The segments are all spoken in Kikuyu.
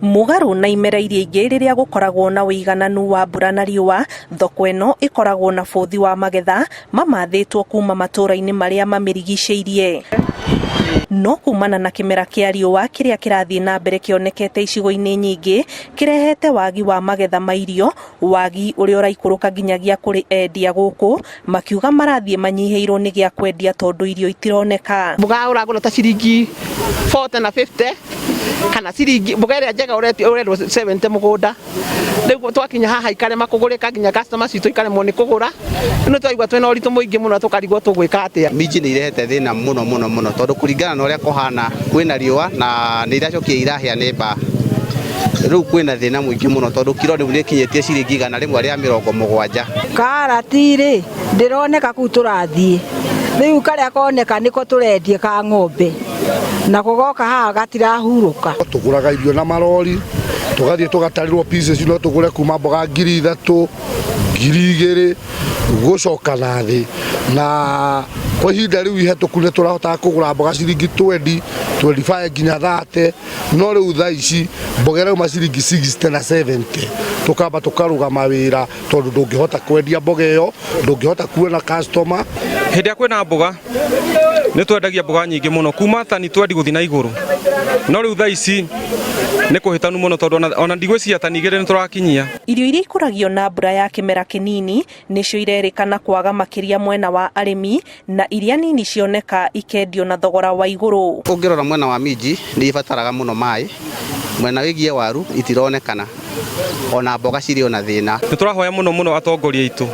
Mugaru na imera iria ingĩ rĩrĩa gũkoragwo na ũigananu wa mbura na riũa, thoko ĩno ĩkoragwo na bũthi wa magetha mamathĩtwo kuma matũra-inĩ marĩa mamĩrigicĩirie. No kumana na kĩmera kĩa riũa kĩrĩa kĩrathiĩ na mbere kĩonekete icigo-inĩ nyingĩ, kĩrehete wagi wa magetha ma irio, wagi ũrĩa ũraikũrũka nginyagia kũrĩ endia gũkũ, makiuga marathiĩ manyihĩirwo nĩ gĩa kwendia tondũ irio itironeka. Mboga ũragũra ta ciringi 40 na 50 kana ciringi mboga ĩrĩa njega ũrendwo 70 mũgũnda. Rĩu twakinya haha ikarema kũgũrĩka nginya customers citũ ikaremwo nĩ kũgũra. Nĩ twaigua twĩna ũritũ mũingĩ mũno tũkarigwo tũgwĩka atĩa. Minji nĩ irehete thĩna mũno tondũ kũringana na ũrĩa kũhana kwĩna riũa na nĩ iracokia irahĩa nĩ mbaa. Rĩu kwĩna thĩna mũingĩ mũno tondũ kiro rĩu nĩ kinyĩtie ciringi 170. Karati rĩ ndĩroneka kũ tũrathiĩ. Rĩu karĩa koneka nĩko tũrendie ka ng'ombe. Na kũgoka haha gatirahurũka. Tũgũraga irio na marori, tũgathiĩ tũgatarĩrwo pieces no tũgũre kuma mboga 3,000, 2,000 gũcoka na thĩ. Na kwa ihinda rĩu ihetũku nĩ tũrahotaga kũgũra mboga ciringi 20, 25 nginya 30, no rĩu thaa ici mboga ĩrauma ciringi 60 na 70. Tũkamba tũkarũgama wĩra tondũ ndũngĩhota kwendia mboga ĩyo, ndũngĩhota kuona customer. Hĩndĩ ya kwĩna mboga nĩ twendagia mboga nyingĩ mũno kuma tani twendi gũthiĩ na igũrũ, no rĩu thaa ici nĩ kũhĩtanu mũno tondũ ona ndigwĩciria tani 2 nĩ tũrakinyia. Irio iria ikũragio na mbura ya kĩmera kĩnini nĩcio irerĩkana kwaga makĩria mwena wa arĩmi, na iria nini cioneka ikendio na thogora wa igũrũ. Ũngĩrora mwena wa minji nĩ ibataraga mũno maĩ, mwena wĩgiĩ waru itironekana, ona mboga cirĩ ona thĩna. Nĩ tũrahoya mũno atongoria aitũ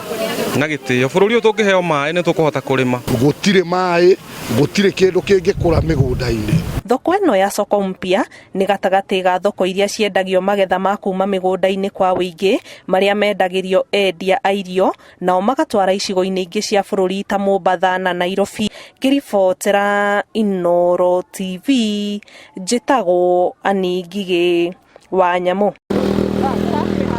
na gĩtĩo, bũrũri ũyũ tũngĩheo maĩ nĩ tũkũhota kũrĩma. Gũtirĩ maĩ, gũtirĩ kĩndũ kĩngĩkũra mĩgũnda-inĩ. Thoko ĩno ya soko mpya nĩ gatagatĩ ga thoko iria ciendagio magetha ma kuma mĩgũnda-inĩ kwa ũingĩ marĩa mendagĩrio endia a irio, nao magatwara icigo-inĩ ingĩ cia bũrũri ta Mombatha na Nairobi. Ngĩribotera Inooro TV, njĩtagwo Anĩ Ngigĩ wa Nyamũ.